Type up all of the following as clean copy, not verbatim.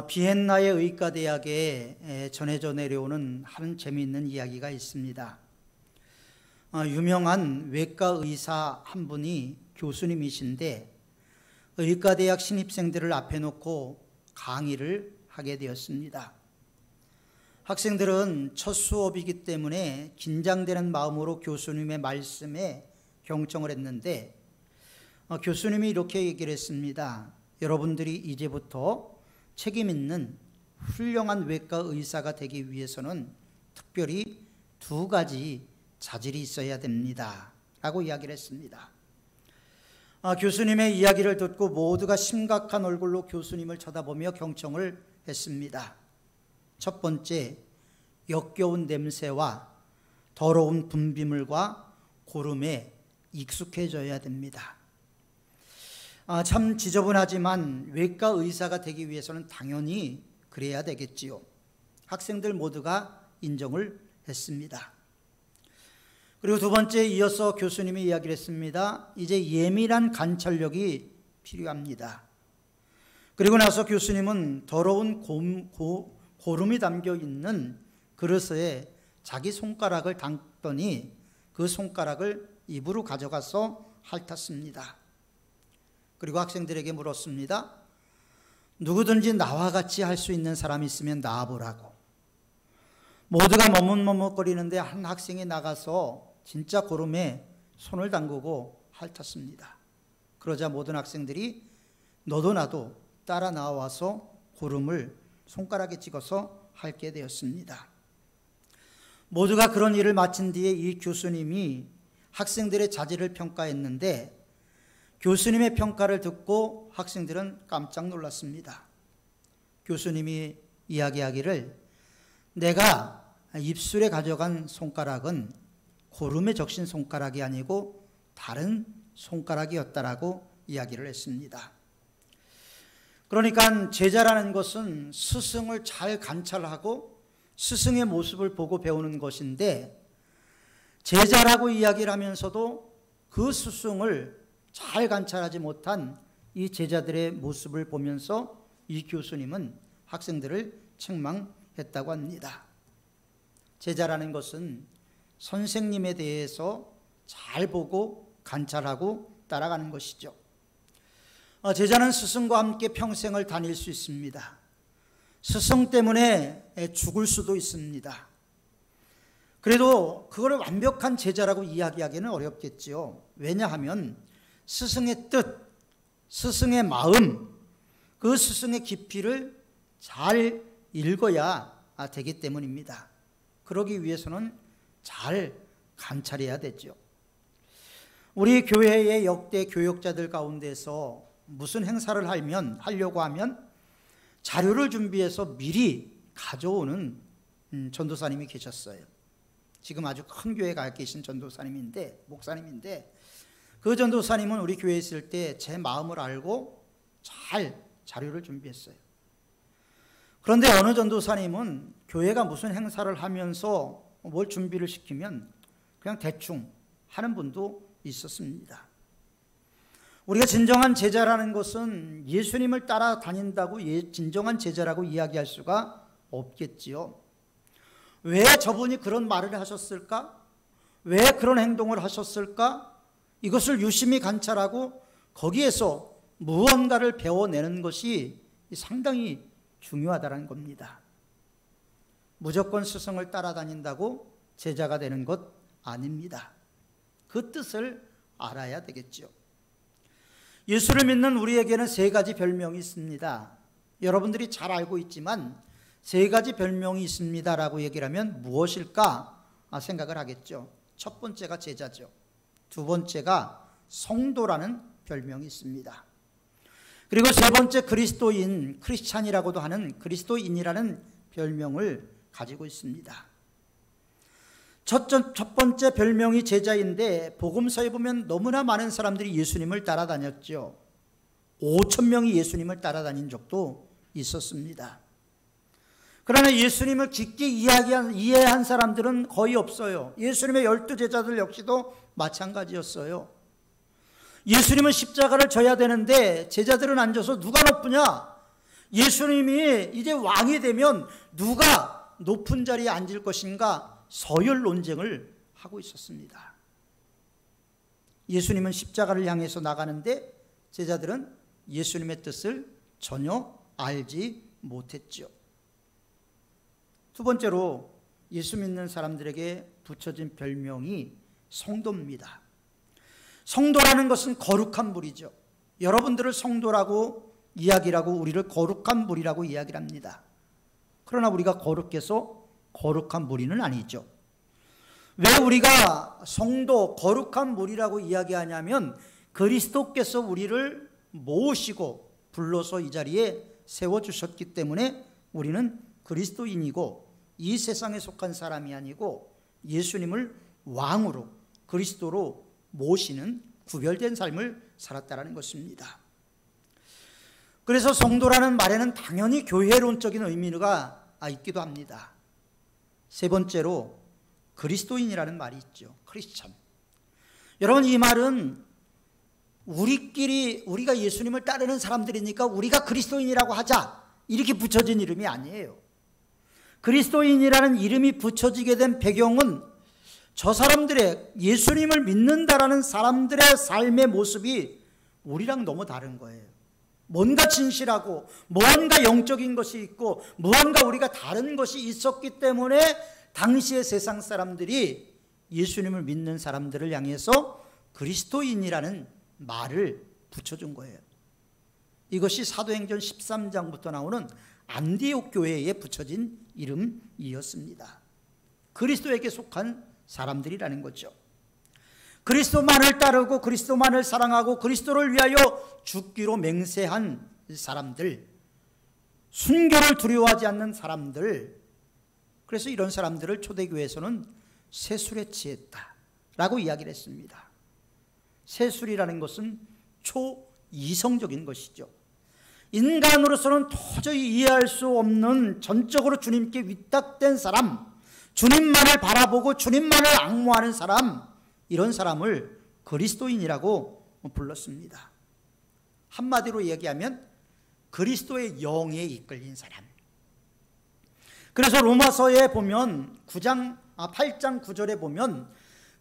비엔나의 의과대학에 전해져 내려오는 한 재미있는 이야기가 있습니다. 유명한 외과 의사 한 분이 교수님이신데 의과대학 신입생들을 앞에 놓고 강의를 하게 되었습니다. 학생들은 첫 수업이기 때문에 긴장되는 마음으로 교수님의 말씀에 경청을 했는데 교수님이 이렇게 얘기를 했습니다. 여러분들이 이제부터 책임 있는 훌륭한 외과 의사가 되기 위해서는 특별히 2가지 자질이 있어야 됩니다 라고 이야기를 했습니다. 교수님의 이야기를 듣고 모두가 심각한 얼굴로 교수님을 쳐다보며 경청을 했습니다. 첫 번째, 역겨운 냄새와 더러운 분비물과 고름에 익숙해져야 됩니다. 참 지저분하지만 외과 의사가 되기 위해서는 당연히 그래야 되겠지요. 학생들 모두가 인정을 했습니다. 그리고 2번째, 이어서 교수님이 이야기를 했습니다. 이제 예민한 관찰력이 필요합니다. 그리고 나서 교수님은 더러운 고름이 담겨 있는 그릇에 자기 손가락을 담더니 그 손가락을 입으로 가져가서 핥았습니다. 그리고 학생들에게 물었습니다. 누구든지 나와 같이 할 수 있는 사람이 있으면 나와보라고. 모두가 머뭇머뭇거리는데 한 학생이 나가서 진짜 고름에 손을 담그고 핥았습니다. 그러자 모든 학생들이 너도 나도 따라 나와서 고름을 손가락에 찍어서 핥게 되었습니다. 모두가 그런 일을 마친 뒤에 이 교수님이 학생들의 자질을 평가했는데 교수님의 평가를 듣고 학생들은 깜짝 놀랐습니다. 교수님이 이야기하기를 내가 입술에 가져간 손가락은 고름에 적신 손가락이 아니고 다른 손가락이었다라고 이야기를 했습니다. 그러니까 제자라는 것은 스승을 잘 관찰하고 스승의 모습을 보고 배우는 것인데 제자라고 이야기를 하면서도 그 스승을 잘 관찰하지 못한 이 제자들의 모습을 보면서 이 교수님은 학생들을 책망했다고 합니다. 제자라는 것은 선생님에 대해서 잘 보고 관찰하고 따라가는 것이죠. 제자는 스승과 함께 평생을 다닐 수 있습니다. 스승 때문에 죽을 수도 있습니다. 그래도 그걸 완벽한 제자라고 이야기하기는 어렵겠지요. 왜냐하면 스승의 뜻, 스승의 마음, 그 스승의 깊이를 잘 읽어야 되기 때문입니다. 그러기 위해서는 잘 관찰해야 되죠. 우리 교회의 역대 교역자들 가운데서 무슨 행사를 하려고 하면 자료를 준비해서 미리 가져오는 전도사님이 계셨어요. 지금 아주 큰 교회에 가 계신 목사님인데 그 전도사님은 우리 교회에 있을 때 제 마음을 알고 잘 자료를 준비했어요. 그런데 어느 전도사님은 교회가 무슨 행사를 하면서 뭘 준비를 시키면 그냥 대충 하는 분도 있었습니다. 우리가 진정한 제자라는 것은 예수님을 따라다닌다고 진정한 제자라고 이야기할 수가 없겠지요. 왜 저분이 그런 말을 하셨을까? 왜 그런 행동을 하셨을까? 이것을 유심히 관찰하고 거기에서 무언가를 배워내는 것이 상당히 중요하다는 겁니다. 무조건 스승을 따라다닌다고 제자가 되는 것 아닙니다. 그 뜻을 알아야 되겠죠. 예수를 믿는 우리에게는 3가지 별명이 있습니다. 여러분들이 잘 알고 있지만 3가지 별명이 있습니다라고 얘기를 하면 무엇일까 생각을 하겠죠. 첫 번째가 제자죠. 2번째가 성도라는 별명이 있습니다. 그리고 3번째 그리스도인, 크리스찬이라고도 하는 그리스도인이라는 별명을 가지고 있습니다. 첫 번째 별명이 제자인데 복음서에 보면 너무나 많은 사람들이 예수님을 따라다녔죠. 5,000명이 예수님을 따라다닌 적도 있었습니다. 그러나 예수님을 깊게 이해한 사람들은 거의 없어요. 예수님의 12제자들 역시도 마찬가지였어요. 예수님은 십자가를 져야 되는데 제자들은 앉아서 누가 높으냐? 예수님이 이제 왕이 되면 누가 높은 자리에 앉을 것인가 서열 논쟁을 하고 있었습니다. 예수님은 십자가를 향해서 나가는데 제자들은 예수님의 뜻을 전혀 알지 못했죠. 두 번째로 예수 믿는 사람들에게 붙여진 별명이 성도입니다. 성도라는 것은 거룩한 무리죠. 여러분들을 성도라고 이야기하고 우리를 거룩한 무리라고 이야기를 합니다. 그러나 우리가 거룩해서 거룩한 무리는 아니죠. 왜 우리가 성도, 거룩한 무리라고 이야기하냐면 그리스도께서 우리를 모으시고 불러서 이 자리에 세워주셨기 때문에 우리는 그리스도인이고 이 세상에 속한 사람이 아니고 예수님을 왕으로 그리스도로 모시는 구별된 삶을 살았다는 것입니다. 그래서 성도라는 말에는 당연히 교회론적인 의미가 있기도 합니다. 세 번째로 그리스도인이라는 말이 있죠. 크리스천. 여러분, 이 말은 우리가 예수님을 따르는 사람들이니까 우리가 그리스도인이라고 하자 이렇게 붙여진 이름이 아니에요. 그리스도인이라는 이름이 붙여지게 된 배경은 저 사람들의 예수님을 믿는다라는 사람들의 삶의 모습이 우리랑 너무 다른 거예요. 뭔가 진실하고 뭔가 영적인 것이 있고 무언가 우리가 다른 것이 있었기 때문에 당시의 세상 사람들이 예수님을 믿는 사람들을 향해서 그리스도인이라는 말을 붙여준 거예요. 이것이 사도행전 13장부터 나오는 안디옥 교회에 붙여진 이름이었습니다. 그리스도에게 속한 사람들이라는 거죠. 그리스도만을 따르고 그리스도만을 사랑하고 그리스도를 위하여 죽기로 맹세한 사람들, 순교를 두려워하지 않는 사람들, 그래서 이런 사람들을 초대교회에서는 세술에 취했다라고 이야기를 했습니다. 세술이라는 것은 초이성적인 것이죠. 인간으로서는 도저히 이해할 수 없는 전적으로 주님께 위탁된 사람, 주님만을 바라보고 주님만을 앙모하는 사람, 이런 사람을 그리스도인이라고 불렀습니다. 한마디로 얘기하면 그리스도의 영에 이끌린 사람. 그래서 로마서에 보면 8장 9절에 보면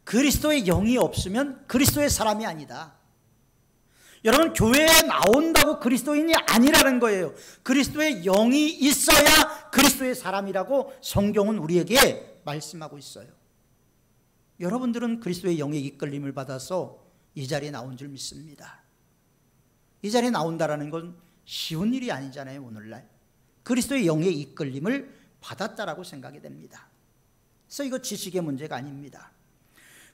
그리스도의 영이 없으면 그리스도의 사람이 아니다. 여러분, 교회에 나온다고 그리스도인이 아니라는 거예요. 그리스도의 영이 있어야 그리스도의 사람이라고 성경은 우리에게 말씀하고 있어요. 여러분들은 그리스도의 영의 이끌림을 받아서 이 자리에 나온 줄 믿습니다. 이 자리에 나온다는 건 쉬운 일이 아니잖아요. 오늘날 그리스도의 영의 이끌림을 받았다라고 생각이 됩니다. 그래서 이거 지식의 문제가 아닙니다.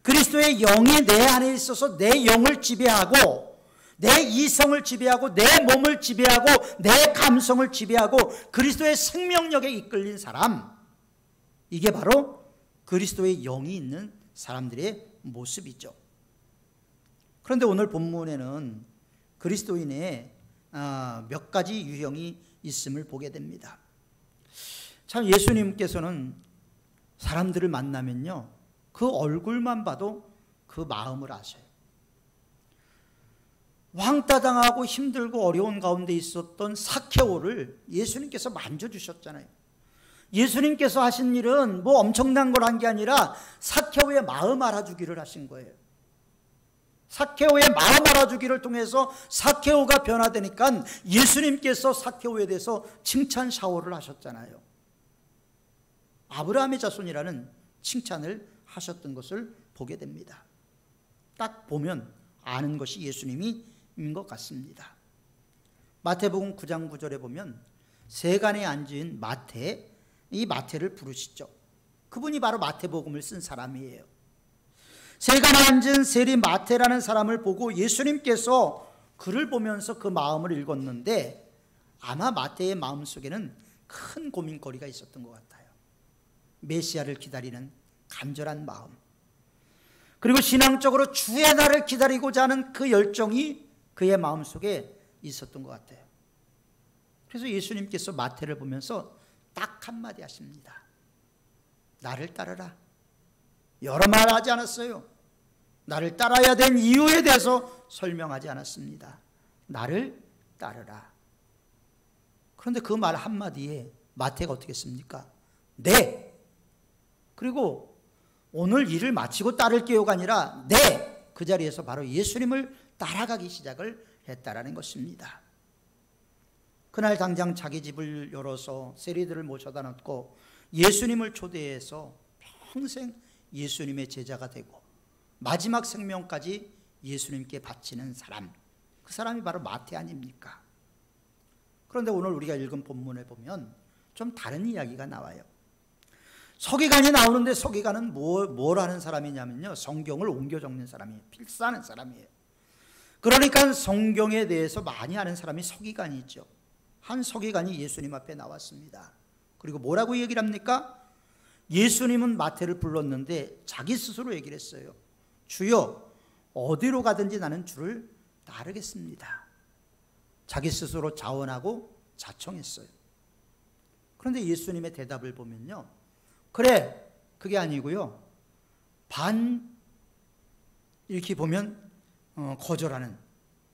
그리스도의 영이 내 안에 있어서 내 영을 지배하고 내 이성을 지배하고 내 몸을 지배하고 내 감성을 지배하고 그리스도의 생명력에 이끌린 사람, 이게 바로 그리스도의 영이 있는 사람들의 모습이죠. 그런데 오늘 본문에는 그리스도인의 몇 가지 유형이 있음을 보게 됩니다. 참, 예수님께서는 사람들을 만나면요, 그 얼굴만 봐도 그 마음을 아셔요. 왕따 당하고 힘들고 어려운 가운데 있었던 사케오를 예수님께서 만져주셨잖아요. 예수님께서 하신 일은 뭐 엄청난 걸 한 게 아니라 사케오의 마음 알아주기를 하신 거예요. 사케오의 마음 알아주기를 통해서 사케오가 변화되니까 예수님께서 사케오에 대해서 칭찬 샤워를 하셨잖아요. 아브라함의 자손이라는 칭찬을 하셨던 것을 보게 됩니다. 딱 보면 아는 것이 예수님인 것 같습니다. 마태복음 9장 9절에 보면 세간에 앉은 마태, 이 마태를 부르시죠. 그분이 바로 마태복음을 쓴 사람이에요. 세간에 앉은 세리 마태라는 사람을 보고 예수님께서 그를 보면서 그 마음을 읽었는데 아마 마태의 마음속에는 큰 고민거리가 있었던 것 같아요. 메시아를 기다리는 간절한 마음, 그리고 신앙적으로 주의 날을 기다리고자 하는 그 열정이 그의 마음속에 있었던 것 같아요. 그래서 예수님께서 마태를 보면서 딱 한마디 하십니다. 나를 따르라. 여러 말 하지 않았어요. 나를 따라야 된 이유에 대해서 설명하지 않았습니다. 나를 따르라. 그런데 그 말 한마디에 마태가 어떻게 했습니까? 네. 그리고 오늘 일을 마치고 따를게요가 아니라 네. 그 자리에서 바로 예수님을 따라가기 시작을 했다라는 것입니다. 그날 당장 자기 집을 열어서 세리들을 모셔다 놓고 예수님을 초대해서 평생 예수님의 제자가 되고 마지막 생명까지 예수님께 바치는 사람, 그 사람이 바로 마태 아닙니까? 그런데 오늘 우리가 읽은 본문에 보면 좀 다른 이야기가 나와요. 서기관이 나오는데 서기관은 뭘 하는 사람이냐면요, 성경을 옮겨 적는 사람이에요. 필사하는 사람이에요. 그러니까 성경에 대해서 많이 아는 사람이 서기관이죠. 한 서기관이 예수님 앞에 나왔습니다. 그리고 뭐라고 얘기를 합니까? 예수님은 마태를 불렀는데 자기 스스로 얘기를 했어요. 주여, 어디로 가든지 나는 주를 따르겠습니다. 자기 스스로 자원하고 자청했어요. 그런데 예수님의 대답을 보면요, 그래, 그게 아니고요, 이렇게 보면 거절하는,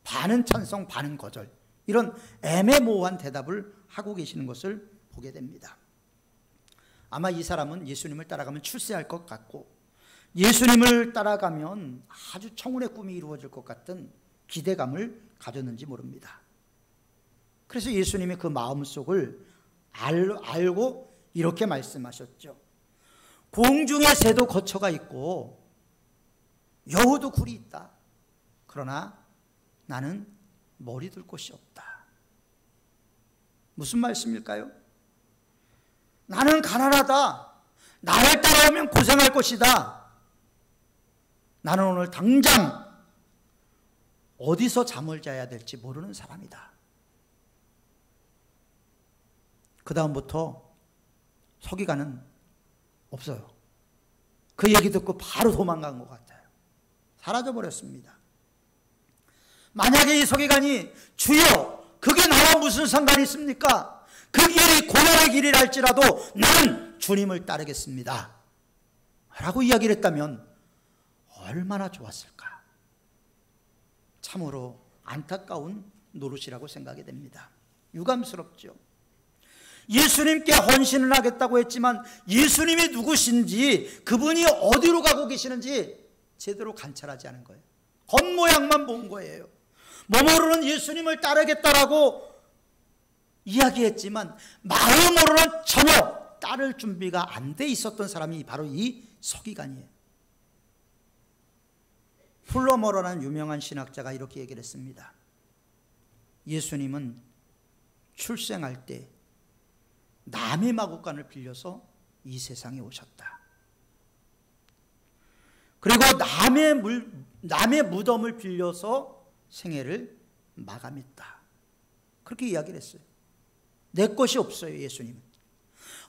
반은 찬성 반은 거절, 이런 애매모호한 대답을 하고 계시는 것을 보게 됩니다. 아마 이 사람은 예수님을 따라가면 출세할 것 같고 예수님을 따라가면 아주 청운의 꿈이 이루어질 것 같은 기대감을 가졌는지 모릅니다. 그래서 예수님의 그 마음속을 알고 이렇게 말씀하셨죠. 공중에 새도 거처가 있고 여우도 굴이 있다. 그러나 나는 머리 둘 곳이 없다. 무슨 말씀일까요? 나는 가난하다. 나를 따라오면 고생할 것이다. 나는 오늘 당장 어디서 잠을 자야 될지 모르는 사람이다. 그 다음부터 서기관은 없어요. 그 얘기 듣고 바로 도망간 것 같아요. 사라져버렸습니다. 만약에 이 서기관이 주여, 그게 나와 무슨 상관이 있습니까? 그 길이 고난의 길이랄지라도 나는 주님을 따르겠습니다 라고 이야기를 했다면 얼마나 좋았을까. 참으로 안타까운 노릇이라고 생각이 됩니다. 유감스럽죠. 예수님께 헌신을 하겠다고 했지만 예수님이 누구신지, 그분이 어디로 가고 계시는지 제대로 관찰하지 않은 거예요. 겉모양만 본 거예요. 몸으로는 예수님을 따르겠다라고 이야기했지만 마음으로는 전혀 따를 준비가 안 돼 있었던 사람이 바로 이 서기관이에요. 플러머라는 유명한 신학자가 이렇게 얘기를 했습니다. 예수님은 출생할 때 남의 마구간을 빌려서 이 세상에 오셨다. 그리고 남의 무덤을 빌려서 생애를 마감했다. 그렇게 이야기를 했어요. 내 것이 없어요, 예수님은.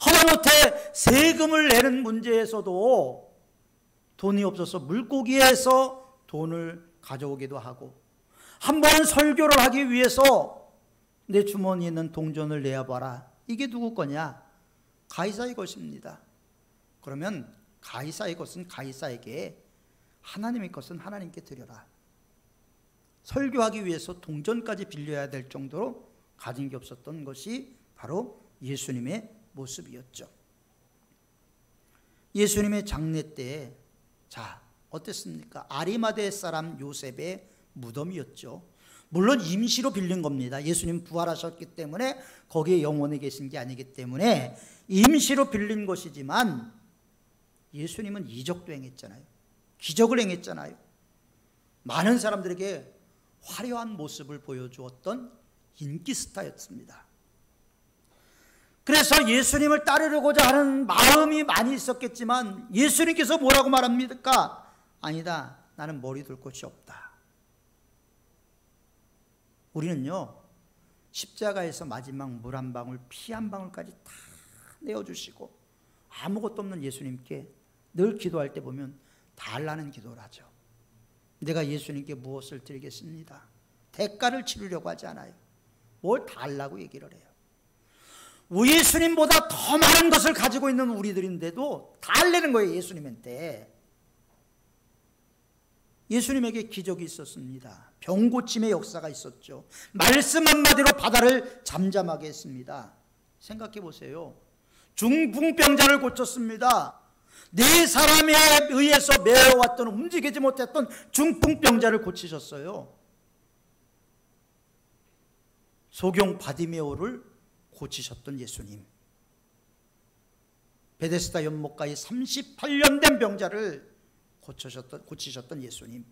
하다못해 세금을 내는 문제에서도 돈이 없어서 물고기에서 돈을 가져오기도 하고, 한 번은 설교를 하기 위해서 내 주머니에 있는 동전을 내어봐라. 이게 누구 거냐? 가이사의 것입니다. 그러면 가이사의 것은 가이사에게, 하나님의 것은 하나님께 드려라. 설교하기 위해서 동전까지 빌려야 될 정도로 가진 게 없었던 것이 바로 예수님의 모습이었죠. 예수님의 장례 때, 자, 어땠습니까? 아리마대 사람 요셉의 무덤이었죠. 물론 임시로 빌린 겁니다. 예수님 부활하셨기 때문에 거기에 영원히 계신 게 아니기 때문에 임시로 빌린 것이지만 예수님은 이적도 행했잖아요. 기적을 행했잖아요. 많은 사람들에게 화려한 모습을 보여주었던 인기 스타였습니다. 그래서 예수님을 따르려고자 하는 마음이 많이 있었겠지만 예수님께서 뭐라고 말합니까? 아니다, 나는 머리 둘 곳이 없다. 우리는요, 십자가에서 마지막 물 한 방울, 피 한 방울까지 다 내어주시고 아무것도 없는 예수님께 늘 기도할 때 보면 달라는 기도를 하죠. 내가 예수님께 무엇을 드리겠습니다. 대가를 치르려고 하지 않아요. 뭘 달라고 얘기를 해요. 예수님보다 더 많은 것을 가지고 있는 우리들인데도 달래는 거예요, 예수님한테. 예수님에게 기적이 있었습니다. 병 고침의 역사가 있었죠. 말씀 한마디로 바다를 잠잠하게 했습니다. 생각해 보세요. 중풍병자를 고쳤습니다. 네 사람에 의해서 매어왔던, 움직이지 못했던 중풍병자를 고치셨어요. 소경 바디메오를 고치셨던 예수님. 베데스다 연못가에 38년 된 병자를 고치셨던 예수님.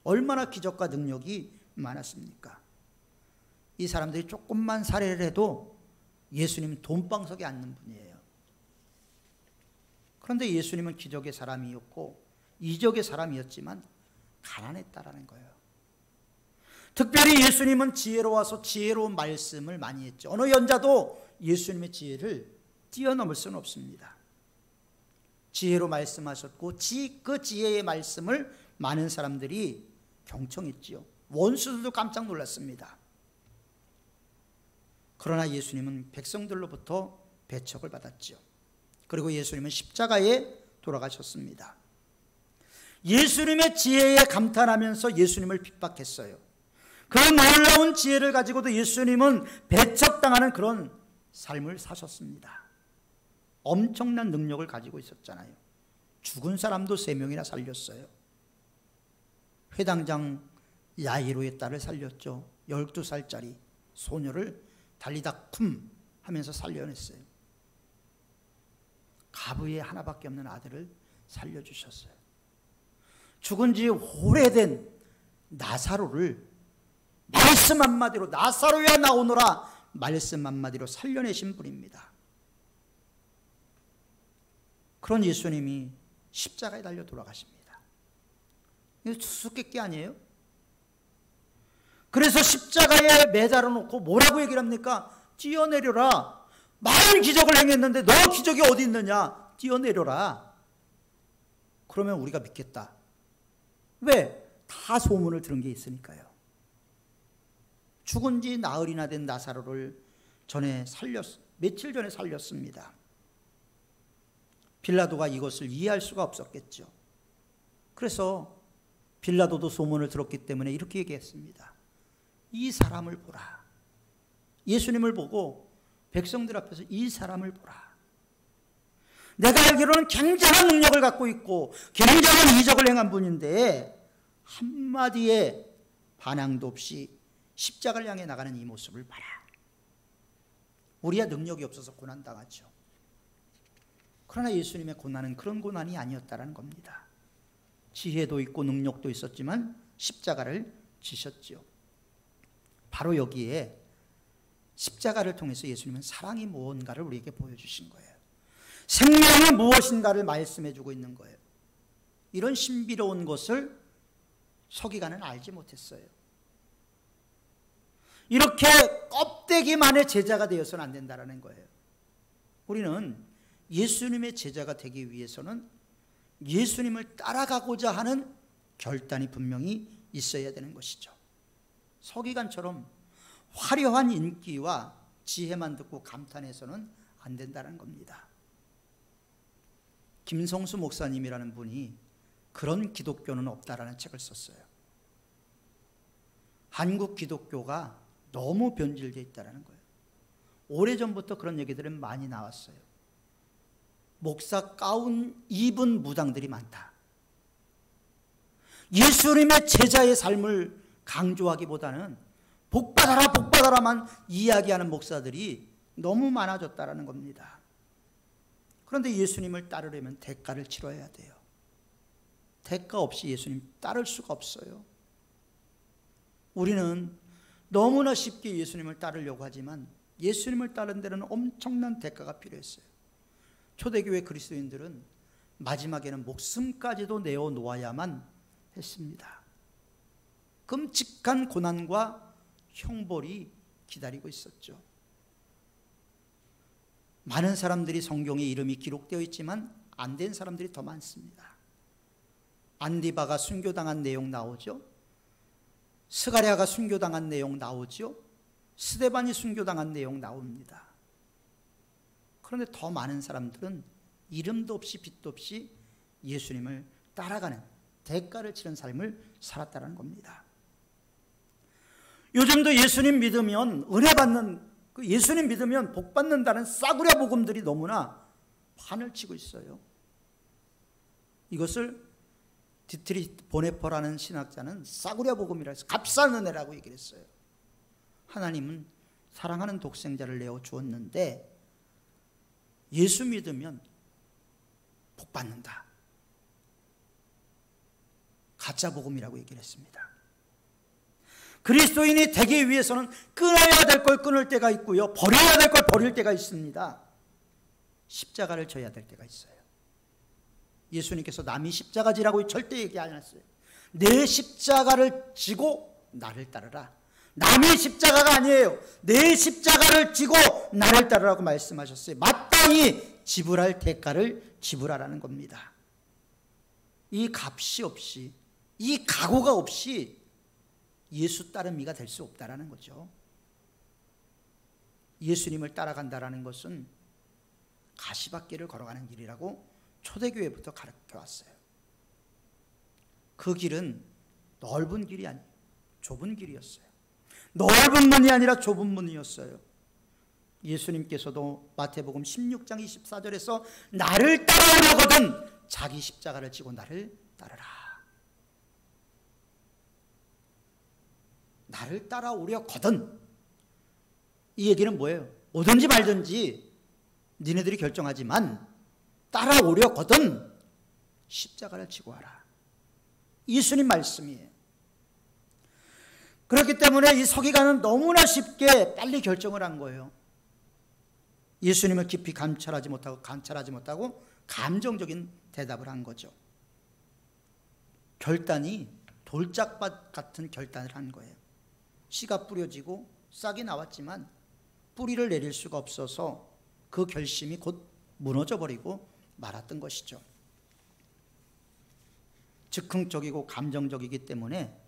얼마나 기적과 능력이 많았습니까? 이 사람들이 조금만 살해를 해도 예수님은 돈방석에 앉는 분이에요. 그런데 예수님은 기적의 사람이었고 이적의 사람이었지만 가난했다라는 거예요. 특별히 예수님은 지혜로워서 지혜로운 말씀을 많이 했죠. 어느 연자도 예수님의 지혜를 뛰어넘을 수는 없습니다. 지혜로 말씀하셨고 그 지혜의 말씀을 많은 사람들이 경청했지요. 원수들도 깜짝 놀랐습니다. 그러나 예수님은 백성들로부터 배척을 받았지요. 그리고 예수님은 십자가에 돌아가셨습니다. 예수님의 지혜에 감탄하면서 예수님을 핍박했어요. 그런 놀라운 지혜를 가지고도 예수님은 배척당하는 그런 삶을 사셨습니다. 엄청난 능력을 가지고 있었잖아요. 죽은 사람도 3명이나 살렸어요. 회당장 야이로의 딸을 살렸죠. 12살짜리 소녀를 달리다 쿰 하면서 살려냈어요. 가부에 하나밖에 없는 아들을 살려주셨어요. 죽은 지 오래된 나사로를 말씀 한마디로, 나사로야 나오너라 말씀 한마디로 살려내신 분입니다. 그런 예수님이 십자가에 달려 돌아가십니다. 이거 수수께끼 아니에요? 그래서 십자가에 매달아 놓고 뭐라고 얘기를 합니까? 뛰어내려라. 많은 기적을 행했는데 너 기적이 어디 있느냐? 뛰어내려라. 그러면 우리가 믿겠다. 왜? 다 소문을 들은 게 있으니까요. 죽은 지 나흘이나 된 나사로를 며칠 전에 살렸습니다. 빌라도가 이것을 이해할 수가 없었겠죠. 그래서 빌라도도 소문을 들었기 때문에 이렇게 얘기했습니다. 이 사람을 보라. 예수님을 보고 백성들 앞에서 이 사람을 보라. 내가 알기로는 굉장한 능력을 갖고 있고 굉장한 이적을 행한 분인데 한마디의 반항도 없이 십자가를 향해 나가는 이 모습을 봐라. 우리야 능력이 없어서 고난당하죠. 그러나 예수님의 고난은 그런 고난이 아니었다는 겁니다. 지혜도 있고 능력도 있었지만 십자가를 지셨죠. 바로 여기에 십자가를 통해서 예수님은 사랑이 무언가를 우리에게 보여주신 거예요. 생명이 무엇인가를 말씀해 주고 있는 거예요. 이런 신비로운 것을 서기관은 알지 못했어요. 이렇게 껍데기만의 제자가 되어서는 안 된다는 거예요. 우리는 예수님의 제자가 되기 위해서는 예수님을 따라가고자 하는 결단이 분명히 있어야 되는 것이죠. 서기관처럼 화려한 인기와 지혜만 듣고 감탄해서는 안 된다는 겁니다. 김성수 목사님이라는 분이 그런 기독교는 없다라는 책을 썼어요. 한국 기독교가 너무 변질되어 있다는 거예요. 오래전부터 그런 얘기들은 많이 나왔어요. 목사 가운 입은 무당들이 많다. 예수님의 제자의 삶을 강조하기보다는 복받아라 복받아라만 이야기하는 목사들이 너무 많아졌다는 겁니다. 그런데 예수님을 따르려면 대가를 치러야 돼요. 대가 없이 예수님 따를 수가 없어요. 우리는 너무나 쉽게 예수님을 따르려고 하지만 예수님을 따르는 데는 엄청난 대가가 필요했어요. 초대교회 그리스도인들은 마지막에는 목숨까지도 내어놓아야만 했습니다. 끔찍한 고난과 형벌이 기다리고 있었죠. 많은 사람들이 성경에 이름이 기록되어 있지만 안 된 사람들이 더 많습니다. 안디바가 순교당한 내용 나오죠. 스가랴가 순교당한 내용 나오죠. 스데반이 순교당한 내용 나옵니다. 그런데 더 많은 사람들은 이름도 없이 빛도 없이 예수님을 따라가는 대가를 치른 삶을 살았다는 겁니다. 요즘도 예수님 믿으면 은혜 받는, 예수님 믿으면 복 받는다는 싸구려 복음들이 너무나 판을 치고 있어요. 이것을 디트리 보네퍼라는 신학자는 싸구려 복음이라 해서 값싼 은혜라고 얘기를 했어요. 하나님은 사랑하는 독생자를 내어 주었는데 예수 믿으면 복 받는다. 가짜 복음이라고 얘기를 했습니다. 그리스도인이 되기 위해서는 끊어야 될 걸 끊을 때가 있고요, 버려야 될 걸 버릴 때가 있습니다. 십자가를 져야 될 때가 있어요. 예수님께서 남이 십자가 지라고 절대 얘기 안 했어요. 내 십자가를 지고 나를 따르라. 남의 십자가가 아니에요. 내 십자가를 지고 나를 따르라고 말씀하셨어요. 마땅히 지불할 대가를 지불하라는 겁니다. 이 값이 없이, 이 각오가 없이 예수 따름이가 될 수 없다라는 거죠. 예수님을 따라간다라는 것은 가시밭길을 걸어가는 길이라고 초대교회부터 가르쳐왔어요. 그 길은 넓은 길이 아니에요. 좁은 길이었어요. 넓은 문이 아니라 좁은 문이었어요. 예수님께서도 마태복음 16장 24절에서 나를 따라오려거든 자기 십자가를 지고 나를 따르라. 나를 따라오려거든. 이 얘기는 뭐예요? 오든지 말든지 니네들이 결정하지만 따라오려거든 십자가를 지고 와라. 예수님 말씀이에요. 그렇기 때문에 이 서기관은 너무나 쉽게 빨리 결정을 한 거예요. 예수님을 깊이 관찰하지 못하고 감정적인 대답을 한 거죠. 결단이 돌짝밭 같은 결단을 한 거예요. 씨가 뿌려지고 싹이 나왔지만 뿌리를 내릴 수가 없어서 그 결심이 곧 무너져 버리고 말았던 것이죠. 즉흥적이고 감정적이기 때문에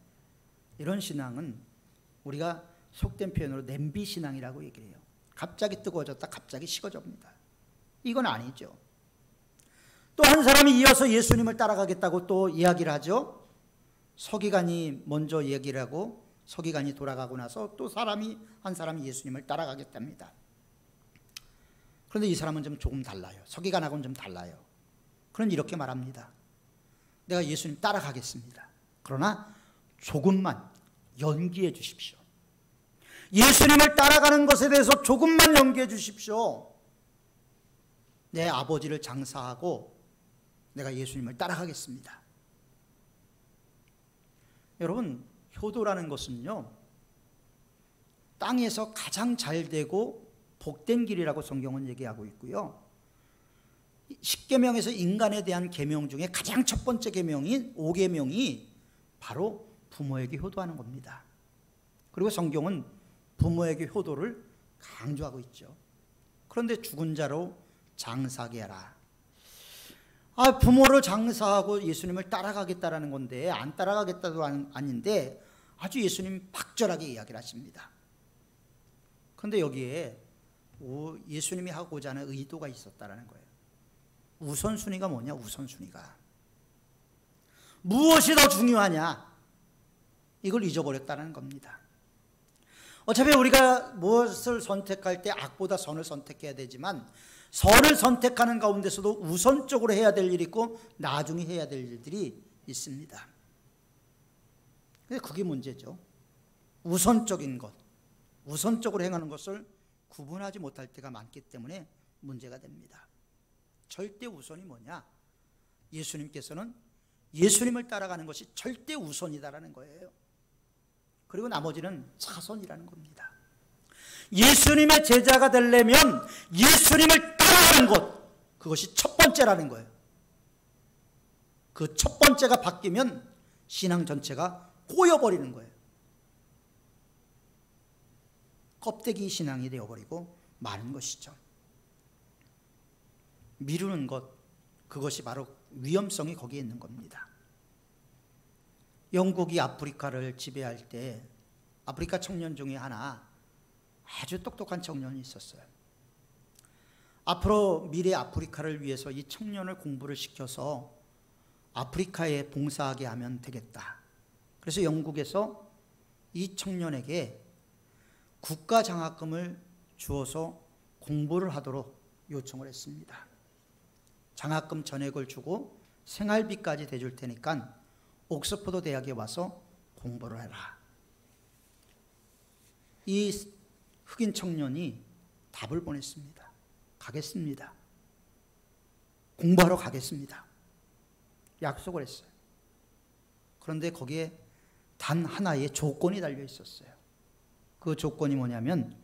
이런 신앙은 우리가 속된 표현으로 냄비 신앙이라고 얘기를 해요. 갑자기 뜨거워졌다 갑자기 식어집니다. 이건 아니죠. 또 한 사람이 이어서 예수님을 따라가겠다고 또 이야기를 하죠. 서기관이 먼저 얘기를 하고 서기관이 돌아가고 나서 또 한 사람이 예수님을 따라가겠답니다. 그런데 이 사람은 좀 조금 달라요. 서기관하고는 좀 달라요. 그는 이렇게 말합니다. 내가 예수님 따라가겠습니다. 그러나 조금만 연기해 주십시오. 예수님을 따라가는 것에 대해서 조금만 연기해 주십시오. 내 아버지를 장사하고 내가 예수님을 따라가겠습니다. 여러분, 효도라는 것은요, 땅에서 가장 잘 되고 복된 길이라고 성경은 얘기하고 있고요. 10계명에서 인간에 대한 계명 중에 가장 첫 번째 계명인 5계명이 바로 부모에게 효도하는 겁니다. 그리고 성경은 부모에게 효도를 강조하고 있죠. 그런데 죽은 자로 장사하게 하라. 부모를 장사하고 예수님을 따라가겠다라는 건데 안 따라가겠다도 아닌데 아주 예수님 박절하게 이야기를 하십니다. 그런데 여기에 예수님이 하고자 하는 의도가 있었다라는 거예요. 우선순위가 뭐냐? 우선순위가 무엇이 더 중요하냐? 이걸 잊어버렸다는 겁니다. 어차피 우리가 무엇을 선택할 때 악보다 선을 선택해야 되지만 선을 선택하는 가운데서도 우선적으로 해야 될 일이 있고 나중에 해야 될 일들이 있습니다. 근데 그게 문제죠. 우선적인 것, 우선적으로 행하는 것을 구분하지 못할 때가 많기 때문에 문제가 됩니다. 절대 우선이 뭐냐? 예수님께서는 예수님을 따라가는 것이 절대 우선이다라는 거예요. 그리고 나머지는 차선이라는 겁니다. 예수님의 제자가 되려면 예수님을 따라가는 것, 그것이 첫 번째라는 거예요. 그 첫 번째가 바뀌면 신앙 전체가 꼬여버리는 거예요. 껍데기 신앙이 되어버리고 마는 것이죠. 미루는 것, 그것이 바로 위험성이 거기에 있는 겁니다. 영국이 아프리카를 지배할 때 아프리카 청년 중에 하나 아주 똑똑한 청년이 있었어요. 앞으로 미래 아프리카를 위해서 이 청년을 공부를 시켜서 아프리카에 봉사하게 하면 되겠다. 그래서 영국에서 이 청년에게 국가장학금을 주어서 공부를 하도록 요청을 했습니다. 장학금 전액을 주고 생활비까지 대줄 테니까 옥스퍼드 대학에 와서 공부를 해라. 이 흑인 청년이 답을 보냈습니다. 가겠습니다. 공부하러 가겠습니다. 약속을 했어요. 그런데 거기에 단 하나의 조건이 달려 있었어요. 그 조건이 뭐냐면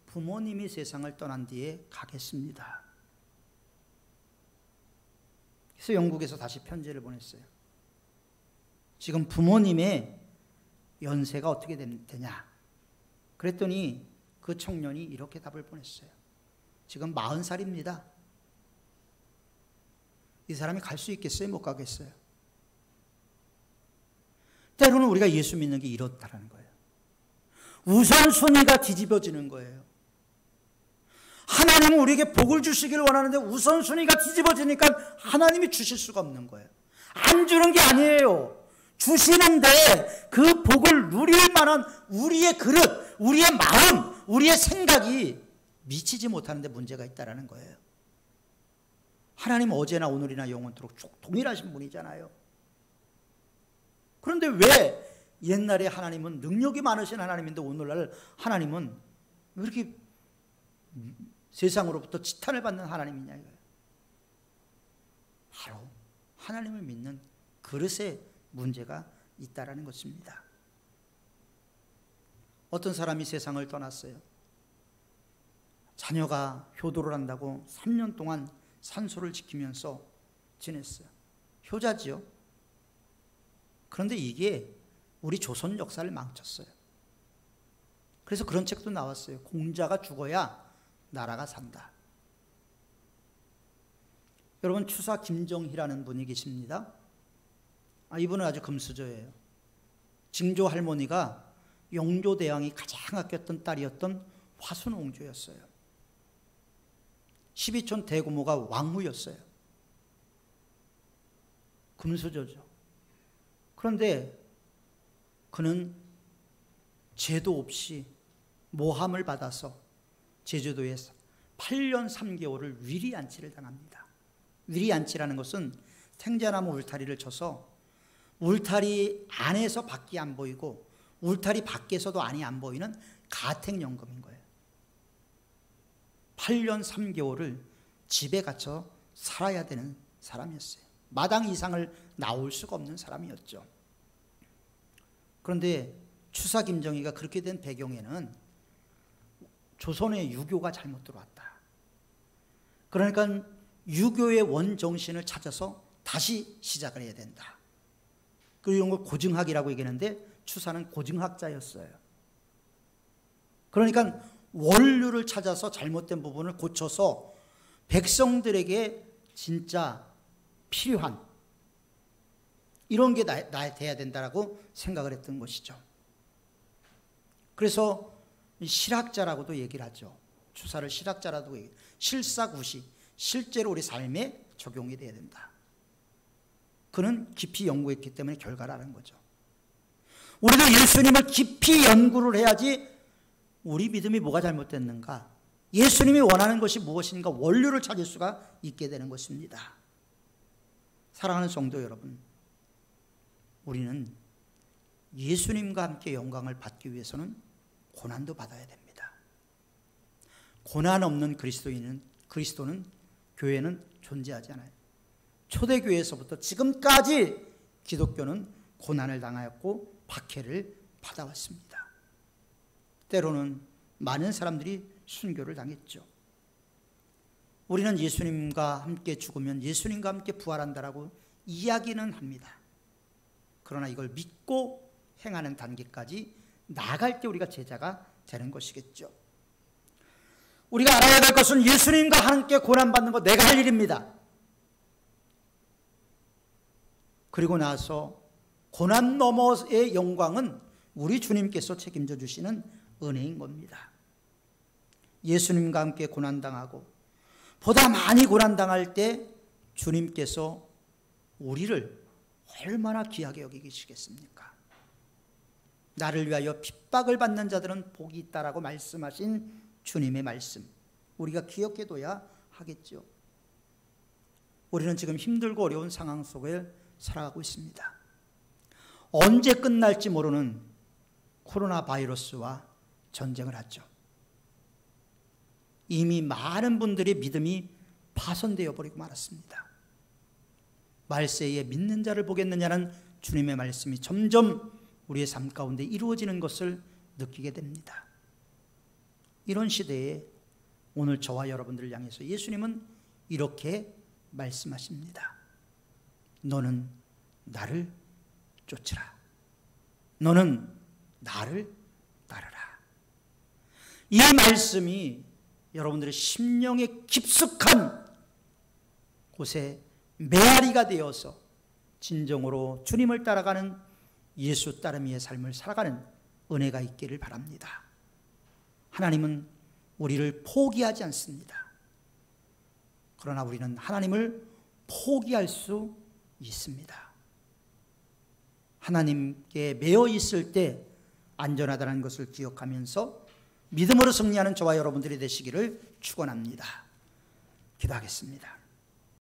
부모님이 세상을 떠난 뒤에 가겠습니다. 그래서 영국에서 다시 편지를 보냈어요. 지금 부모님의 연세가 어떻게 되냐? 그랬더니 그 청년이 이렇게 답을 보냈어요. 지금 40살입니다. 이 사람이 갈 수 있겠어요? 못 가겠어요? 때로는 우리가 예수 믿는 게 이렇다라는 거예요. 우선순위가 뒤집어지는 거예요. 하나님은 우리에게 복을 주시기를 원하는데 우선순위가 뒤집어지니까 하나님이 주실 수가 없는 거예요. 안 주는 게 아니에요. 주시는데 그 복을 누릴 만한 우리의 그릇, 우리의 마음, 우리의 생각이 미치지 못하는 데 문제가 있다는 거예요. 하나님은 어제나 오늘이나 영원토록 동일하신 분이잖아요. 그런데 왜 옛날에 하나님은 능력이 많으신 하나님인데 오늘날 하나님은 왜 이렇게 세상으로부터 지탄을 받는 하나님이냐 이거예요. 바로 하나님을 믿는 그릇에 문제가 있다라는 것입니다. 어떤 사람이 세상을 떠났어요. 자녀가 효도를 한다고 3년 동안 산소를 지키면서 지냈어요. 효자지요. 그런데 이게 우리 조선 역사를 망쳤어요. 그래서 그런 책도 나왔어요. 공자가 죽어야 나라가 산다. 여러분 추사 김정희라는 분이 계십니다. 이분은 아주 금수저예요. 징조 할머니가 영조대왕이 가장 아꼈던 딸이었던 화순옹조였어요. 12촌 대고모가 왕후였어요. 금수저죠. 그런데 그는 제도 없이 모함을 받아서 제주도에 8년 3개월을 위리안치를 당합니다. 위리안치라는 것은 생자나무 울타리를 쳐서 울타리 안에서 밖이 안 보이고 울타리 밖에서도 안이 안 보이는 가택연금인 거예요. 8년 3개월을 집에 갇혀 살아야 되는 사람이었어요. 마당 이상을 나올 수가 없는 사람이었죠. 그런데 추사 김정희가 그렇게 된 배경에는 조선의 유교가 잘못 들어왔다. 그러니까 유교의 원정신을 찾아서 다시 시작을 해야 된다. 그리고 이런 걸 고증학이라고 얘기하는데 추사는 고증학자였어요. 그러니까 원류를 찾아서 잘못된 부분을 고쳐서 백성들에게 진짜 필요한 이런 게 돼야 된다라고 생각을 했던 것이죠. 그래서 실학자라고도 얘기를 하죠. 추사를 실학자라고 얘기해요. 실사구시, 실제로 우리 삶에 적용이 돼야 된다. 그는 깊이 연구했기 때문에 결과를 아는 거죠. 우리도 예수님을 깊이 연구를 해야지 우리 믿음이 뭐가 잘못됐는가, 예수님이 원하는 것이 무엇인가 원료를 찾을 수가 있게 되는 것입니다. 사랑하는 성도 여러분, 우리는 예수님과 함께 영광을 받기 위해서는 고난도 받아야 됩니다. 고난 없는 그리스도는 교회는 존재하지 않아요. 초대교회에서부터 지금까지 기독교는 고난을 당하였고 박해를 받아왔습니다. 때로는 많은 사람들이 순교를 당했죠. 우리는 예수님과 함께 죽으면 예수님과 함께 부활한다라고 이야기는 합니다. 그러나 이걸 믿고 행하는 단계까지 나아갈 때 우리가 제자가 되는 것이겠죠. 우리가 알아야 될 것은 예수님과 함께 고난받는 거 내가 할 일입니다. 그리고 나서 고난 너머의 영광은 우리 주님께서 책임져 주시는 은혜인 겁니다. 예수님과 함께 고난당하고 보다 많이 고난당할 때 주님께서 우리를 얼마나 귀하게 여기시겠습니까? 나를 위하여 핍박을 받는 자들은 복이 있다라고 말씀하신 주님의 말씀, 우리가 기억해둬야 하겠죠. 우리는 지금 힘들고 어려운 상황 속에 살아가고 있습니다. 언제 끝날지 모르는 코로나 바이러스와 전쟁을 하죠. 이미 많은 분들의 믿음이 파손되어 버리고 말았습니다. 말세에 믿는 자를 보겠느냐는 주님의 말씀이 점점 우리의 삶 가운데 이루어지는 것을 느끼게 됩니다. 이런 시대에 오늘 저와 여러분들을 향해서 예수님은 이렇게 말씀하십니다. 너는 나를 쫓으라. 너는 나를 따르라. 이 말씀이 여러분들의 심령의 깊숙한 곳에 메아리가 되어서 진정으로 주님을 따라가는 예수 따르미의 삶을 살아가는 은혜가 있기를 바랍니다. 하나님은 우리를 포기하지 않습니다. 그러나 우리는 하나님을 포기할 수 있습니다. 하나님께 매여 있을 때 안전하다는 것을 기억하면서 믿음으로 승리하는 저와 여러분들이 되시기를 축원합니다. 기도하겠습니다.